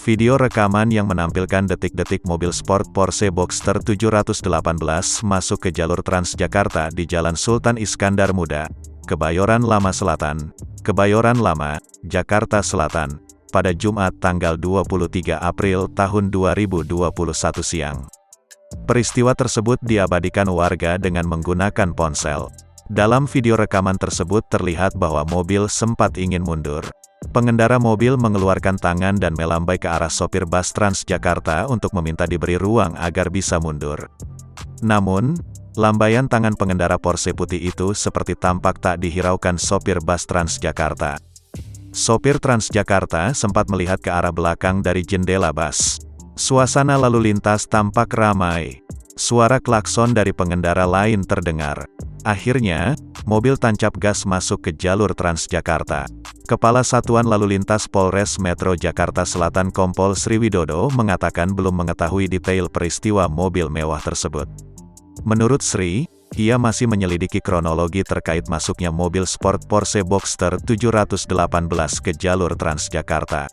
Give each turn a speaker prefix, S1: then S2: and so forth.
S1: Video rekaman yang menampilkan detik-detik mobil sport Porsche Boxster 718 masuk ke jalur Transjakarta di Jalan Sultan Iskandar Muda, Kebayoran Lama Selatan, Kebayoran Lama, Jakarta Selatan, pada Jumat tanggal 23 April tahun 2021 siang. Peristiwa tersebut diabadikan warga dengan menggunakan ponsel. Dalam video rekaman tersebut terlihat bahwa mobil sempat ingin mundur. Pengendara mobil mengeluarkan tangan dan melambai ke arah sopir bus Transjakarta untuk meminta diberi ruang agar bisa mundur. Namun, lambaian tangan pengendara Porsche putih itu seperti tampak tak dihiraukan sopir bus Transjakarta. Sopir Transjakarta sempat melihat ke arah belakang dari jendela bus. Suasana lalu lintas tampak ramai. Suara klakson dari pengendara lain terdengar. Akhirnya, mobil tancap gas masuk ke jalur Transjakarta. Kepala Satuan Lalu Lintas Polres Metro Jakarta Selatan Kompol Sriwidodo mengatakan belum mengetahui detail peristiwa mobil mewah tersebut. Menurut Sri, ia masih menyelidiki kronologi terkait masuknya mobil sport Porsche Boxster 718 ke jalur Transjakarta.